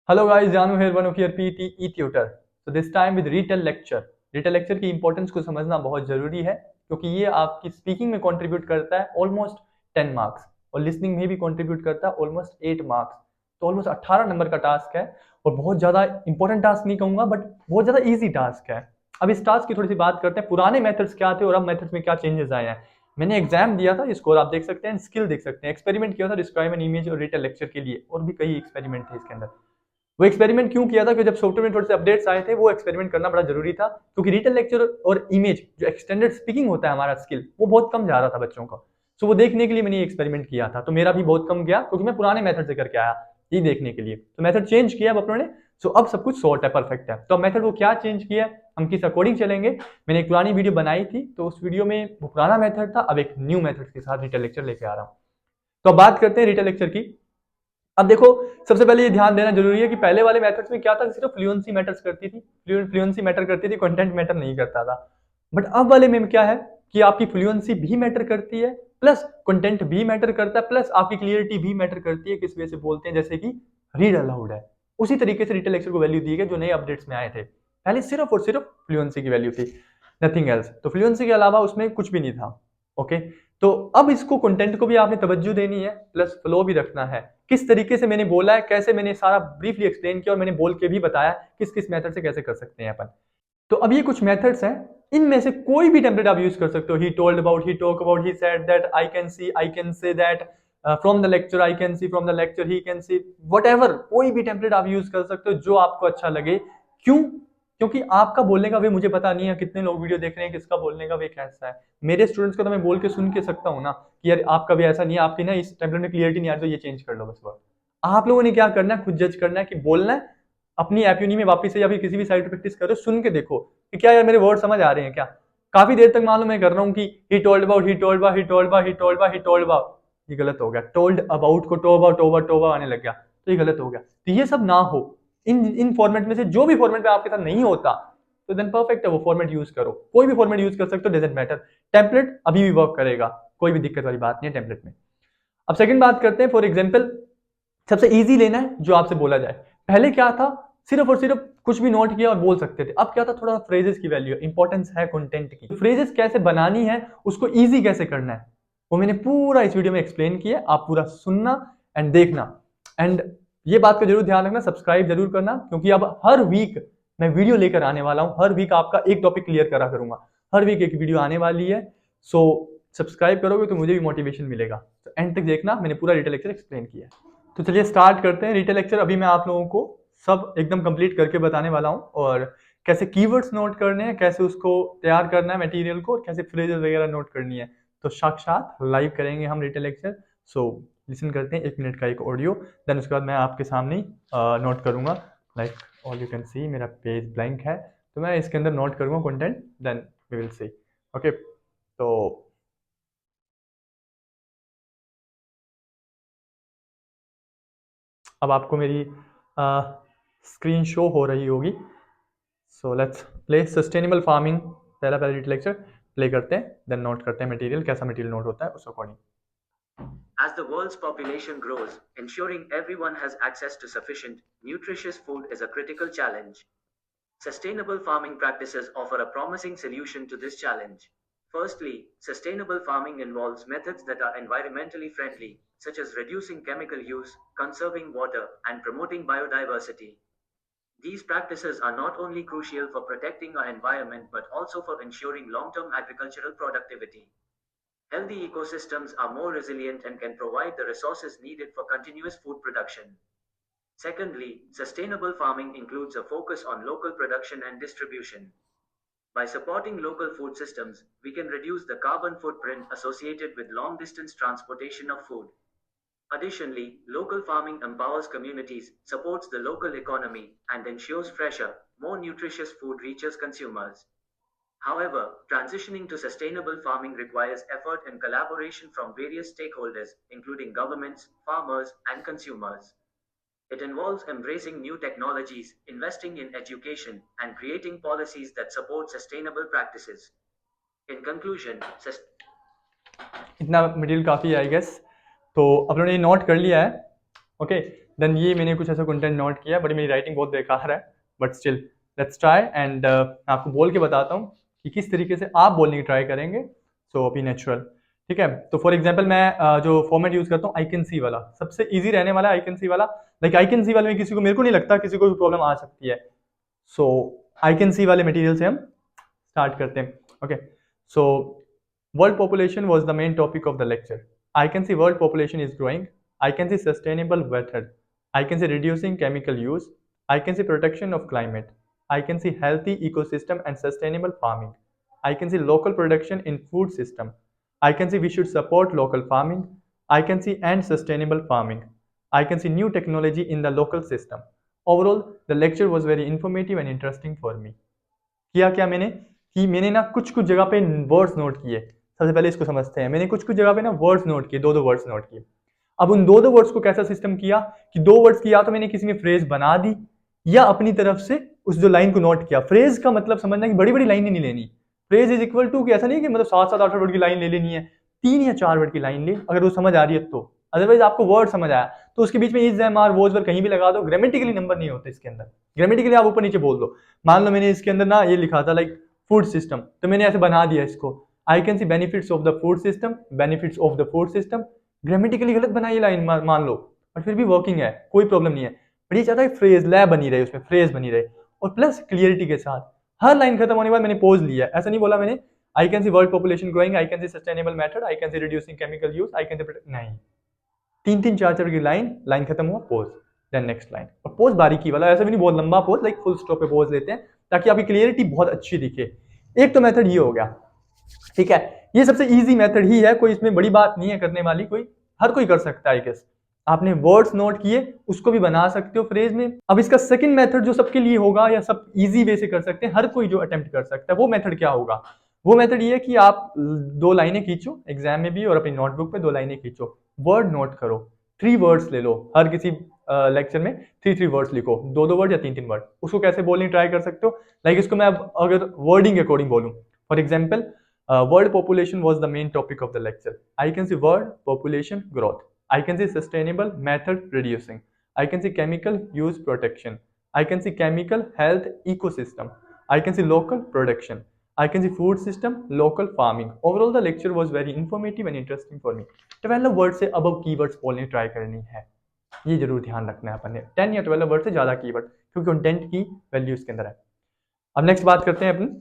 Hello guys, Janu here, one of your PT e-tutor. So this time with retail lecture. retail lecture की importance को समझना बहुत जरूरी है क्योंकि ये आपकी स्पीकिंग में कंट्रीब्यूट करता है ऑलमोस्ट 10 मार्क्स और लिसनिंग में भी कंट्रीब्यूट करता है ऑलमोस्ट 8 मार्क्स। तो ऑलमोस्ट 18 नंबर का टास्क है और बहुत ज़्यादा इंपॉर्टेंट टास्क नहीं कहूँगा बट बहुत ज़्यादा ईजी टास्क है। अब इस टास्क की थोड़ी सी बात करते हैं, पुराने मेथड्स क्या थे और अब मेथड्स में क्या चेंजेस आए हैं। मैंने एग्जाम दिया था, स्कोर आप देख सकते हैं, स्किल देख सकते हैं, एक्सपेरिमेंट किया था डिस्क्राइब एन इमेज और रिटेल लेक्चर के लिए, और भी कई एक्सपेरिमेंट थे इसके अंदर। वो एक्सपेरिमेंट क्यों किया था कि जब सॉफ्टवेयर में थोड़े से अपडेट्स आए थे वो एक्सपेरिमेंट करना बड़ा जरूरी था क्योंकि रिटन लेक्चर और इमेज जो एक्सटेंडेड स्पीकिंग होता है हमारा स्किल वो बहुत कम जा रहा था बच्चों का। सो वो देखने के लिए मैंने एक्सपेरिमेंट किया था, तो मेरा भी बहुत कम गया क्योंकि मैं पुराने मेथड से करके आया ये देखने के लिए। तो मेथड चेंज किया अब अपनों ने, सो अब सब कुछ सॉर्ट है, परफेक्ट है। तो मेथड वो क्या चेंज किया है, हम किस अकॉर्डिंग चलेंगे। मैंने एक पुरानी वीडियो बनाई थी तो उस वीडियो में वो पुराना मेथड था, अब एक न्यू मेथड के साथ रिटेल लेक्चर लेके आ रहा हूँ। तो अब बात करते हैं रिटेल लेक्चर की। अब देखो, सबसे पहले ये ध्यान देना जरूरी है कि पहले वाले मेथड्स में क्या था, सिर्फ फ्लुएंसी मैटर्स करती थी, फ्लुएंसी मैटर करती थी, कंटेंट मैटर नहीं करता था। बट अब वाले में क्या है कि आपकी फ्लुएंसी भी मैटर करती है, प्लस कंटेंट भी मैटर करता है, प्लस आपकी क्लियरिटी भी मैटर करती है। किस वजह से बोलते हैं, जैसे कि रीड अलाउड है। उसी तरीके से रिटेल लेक्चर को वैल्यू दी गई जो नए अपडेट्स में आए थे। पहले सिर्फ और सिर्फ फ्लुएंसी की वैल्यू थी, नथिंग एल्स। तो फ्लुएंसी के अलावा उसमें कुछ भी नहीं था। ओके, तो अब इसको कंटेंट को भी आपने तवज्जो देनी है, प्लस फ्लो भी रखना है। किस तरीके से मैंने बोला है, कैसे मैंने सारा ब्रीफली एक्सप्लेन किया और मैंने बोल के भी बताया किस किस मेथड से कैसे कर सकते हैं अपन। तो अब ये कुछ मेथड्स हैं, इनमें से कोई भी टेम्पलेट आप यूज कर सकते हो। He told about, he talk about, he said that, I can see, I can say that, from the lecture, I can see from the lecture, he can see, what कोई भी template आप use कर सकते हो जो आपको अच्छा लगे। क्यों? क्योंकि आपका बोलने का वे मुझे पता नहीं है कितने लोग वीडियो देख रहे हैं, किसका बोलने का वे कैसा है। मेरे स्टूडेंट्स को तो मैं बोल के सुन के सकता हूँ ना कि यार आपका भी ऐसा नहीं है, आपकी ना इस टेम्पलेट में क्लियरिटी नहीं आ रही तो ये चेंज कर लो बस। वर्ड आप लोगों ने क्या करना है, खुद जज करना है कि बोलना है अपनी ऐप यूनी में वापस से या फिर किसी भी साइट पे प्रैक्टिस करो, सुन के देखो कि क्या यार मेरे वर्ड समझ आ रहे हैं क्या। काफी देर तक मान लो मैं कर रहा हूँ कि he told about, he told about, he told about, he told about, he told about, ये गलत हो गया। टोल्ड अबाउट को टोबा टोबा टोबा आने लग गया तो ये गलत हो गया। तो ये सब ना हो। इन फॉर्मेट में से जो भी फॉर्मेट में आपके साथ नहीं होता तो देन परफेक्ट है, वो फॉर्मेट यूज करो। कोई भी फॉर्मेट यूज कर सकते हो, डजंट मैटर। टेम्पलेट अभी भी वर्क करेगा, कोई भी दिक्कत वाली बात नहीं है टेम्पलेट में। अब सेकंड बात करते हैं, फॉर एग्जाम्पल सबसे इजी लेना है जो आपसे बोला जाए। पहले क्या था, सिर्फ और सिर्फ कुछ भी नोट किया और बोल सकते थे। अब क्या था, थोड़ा फ्रेजेस की वैल्यू, इंपॉर्टेंस है कंटेंट की, फ्रेजेस कैसे बनानी है, उसको इजी कैसे करना है, वो मैंने पूरा इस वीडियो में एक्सप्लेन किया। आप पूरा सुनना एंड देखना। एंड ये बात का जरूर ध्यान रखना, सब्सक्राइब जरूर करना, क्योंकि अब हर वीक मैं वीडियो लेकर आने वाला हूं। हर वीक आपका एक टॉपिक क्लियर करा करूंगा, हर वीक एक वीडियो आने वाली है। सो सब्सक्राइब करोगे तो मुझे भी मोटिवेशन मिलेगा। तो एंड तक देखना, मैंने पूरा डिटेल लेक्चर एक्सप्लेन किया है। तो चलिए स्टार्ट करते हैं रिटेल लेक्चर। अभी मैं आप लोगों को सब एकदम कंप्लीट करके बताने वाला हूँ, और कैसे कीवर्ड्स नोट करने हैं, कैसे उसको तैयार करना है मटेरियल को, और कैसे फ्रेजेस वगैरह नोट करनी है। तो साक्षात लाइव करेंगे हम रिटेल लेक्चर। सो लिसन करते हैं, 1 मिनट का एक ऑडियो, देन उसके बाद मैं आपके सामने नोट करूंगा। Like all you can see मेरा पेज ब्लैंक है, तो मैं इसके अंदर नोट करूंगा content, then we will see. Okay, तो अब आपको मेरी स्क्रीन शो हो रही होगी। So let's play sustainable farming, पहला पहला डिटेल लेक्चर प्ले करते हैं, देन नोट करते हैं मटेरियल, कैसा मटेरियल नोट होता है उस according. As the world's population grows, ensuring everyone has access to sufficient, nutritious food is a critical challenge. Sustainable farming practices offer a promising solution to this challenge. Firstly, sustainable farming involves methods that are environmentally friendly, such as reducing chemical use, conserving water, and promoting biodiversity. These practices are not only crucial for protecting our environment but also for ensuring long-term agricultural productivity. Healthy ecosystems are more resilient and can provide the resources needed for continuous food production. Secondly, sustainable farming includes a focus on local production and distribution. By supporting local food systems, we can reduce the carbon footprint associated with long distance transportation of food. Additionally, local farming empowers communities, supports the local economy, and ensures fresher, more nutritious food reaches consumers. However, transitioning to sustainable farming requires effort and collaboration from various stakeholders, including governments, farmers, and consumers. It involves embracing new technologies, investing in education, and creating policies that support sustainable practices. In conclusion, इतना material काफ़ी है I guess. तो आप लोगों ने note कर लिया है। ओके, देन ये मैंने कुछ ऐसा कंटेंट नोट किया, बट मेरी राइटिंग बहुत बेकार है, but still let's try and आपको बोल के बताता हूँ कि किस तरीके से आप बोलने की ट्राई करेंगे सो अभी नेचुरल। ठीक है, तो फॉर एग्जाम्पल मैं जो फॉर्मेट यूज करता हूँ आई कैन सी वाला, सबसे ईजी रहने वाला आई कैन सी वाला। लाइक आई कैन सी वाले में किसी को, मेरे को नहीं लगता किसी को भी प्रॉब्लम आ सकती है। सो आई कैन सी वाले मटेरियल से हम स्टार्ट करते हैं। Okay, so world population was the main topic of the lecture. I can see world population is growing. I can see sustainable method. I can see reducing chemical use. I can see protection of climate. I can see healthy ecosystem and sustainable farming. I can see local production in food system. I can see we should support local farming. I can see and sustainable farming. I can see new technology in the local system. Overall, the lecture was very informative and interesting for me. किया क्या मैंने कि मैंने ना कुछ कुछ जगह पे वर्ड्स नोट किए। सबसे पहले इसको समझते हैं। मैंने कुछ कुछ जगह पे ना वर्ड्स नोट किए, दो दो वर्ड्स नोट किए। अब उन दो दो वर्ड्स को कैसा सिस्टम किया कि दो वर्ड्स की या तो मैंने किसी में फ्रेज बना दी या अपनी तरफ से उस जो लाइन को नोट किया। फ्रेज का मतलब समझना कि बड़ी बड़ी लाइन नहीं लेनी। फ्रेज इज इक्वल टू कि ऐसा नहीं कि मतलब 7-7 8 वर्ड की लाइन ले लेनी है, 3 या 4 वर्ड की लाइन ले, अगर वो समझ आ रही है तो। अदरवाइज आपको वर्ड समझ आया तो उसके बीच में इज एम आर वोज कहीं भी लगा दो, ग्रामेटिकली नंबर नहीं होते इसके अंदर। ग्रामेटिकली आप ऊपर नीचे बोल दो। मान लो मैंने इसके अंदर ना ये लिखा था लाइक फूड सिस्टम, तो मैंने ऐसे बना दिया इसको, I can see benefits of the food system, benefits of the food system. Grammatically गलत बनाई लाइन मान लो, और फिर भी वर्किंग है, कोई प्रॉब्लम नहीं है। बट ये चाहता है फ्रेज लय बनी रहे, उसमें फ्रेज बनी रहे और प्लस क्लियरिटी के साथ। हर लाइन खत्म होने के बाद मैंने पोज लिया, ऐसा नहीं बोला मैंने I can see world population growing, I can see sustainable method, I can see reducing chemical use, I can see नहीं। 3-3 4-4 की लाइन खत्म हुआ, पोज, देन नेक्स्ट लाइन। और पोज बारीकी वाला, ऐसा भी नहीं बहुत लंबा पोज, लाइक फुल स्टॉप पे पोज लेते हैं ताकि आपकी क्लियरिटी बहुत अच्छी दिखे। एक तो मेथड ये हो गया, ठीक है, ये सबसे इजी मेथड ही है, कोई इसमें बड़ी बात नहीं है करने वाली, कोई हर कोई कर सकता है। आई गेस आपने वर्ड्स नोट किए, उसको भी बना सकते हो फ्रेज में। अब इसका सेकंड मेथड जो सबके लिए होगा या सब इजी वे से कर सकते हैं, हर कोई जो अटेम्प्ट कर सकता है, वो मेथड क्या होगा? वो मेथड ये है कि आप 2 लाइनें खींचो एग्जाम में भी और अपनी नोटबुक पे 2 लाइनें खींचो, वर्ड नोट करो, 3 वर्ड्स ले लो, हर किसी लेक्चर में 3 वर्ड्स लिखो, 2 वर्ड या 3 वर्ड। उसको कैसे बोलने ट्राई कर सकते हो, लाइक इसको मैं अगर वर्डिंग अकॉर्डिंग बोलूं, for example world population was the main topic of the lecture. I can see world population growth. I can see sustainable method reducing. I can see chemical use protection. I can see chemical health ecosystem. I can see local production. I can see food system, local farming. Overall, the lecture was very informative and interesting for me. 12 word से above keywords बोलने try करनी है, ये जरूर ध्यान रखना है अपन ने। 10 या 12 वर्ड से ज्यादा कीवर्ड, क्योंकि कंटेंट की वैल्यू इसके अंदर है। अब नेक्स्ट बात करते हैं अपन।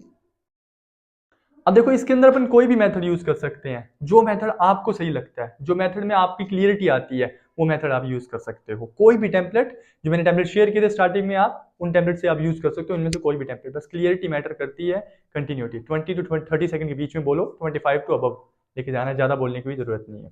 अब देखो इसके अंदर अपन कोई भी मेथड यूज कर सकते हैं, जो मेथड आपको सही लगता है, जो मेथड में आपकी क्लियरिटी आती है, वो मेथड आप यूज कर सकते हो। कोई भी टेम्पलेट, जो मैंने टेम्पलेट शेयर किए थे स्टार्टिंग में, आप उन टेम्पलेट से आप यूज कर सकते हो, इनमें से कोई भी टेम्पलेट। बस क्लियरिटी मैटर करती है, कंटिन्यूटी। 20 to 30 सेकंड के बीच में बोलो, 25 टू अबव लेके जाना है, ज्यादा बोलने की भी जरूरत नहीं है।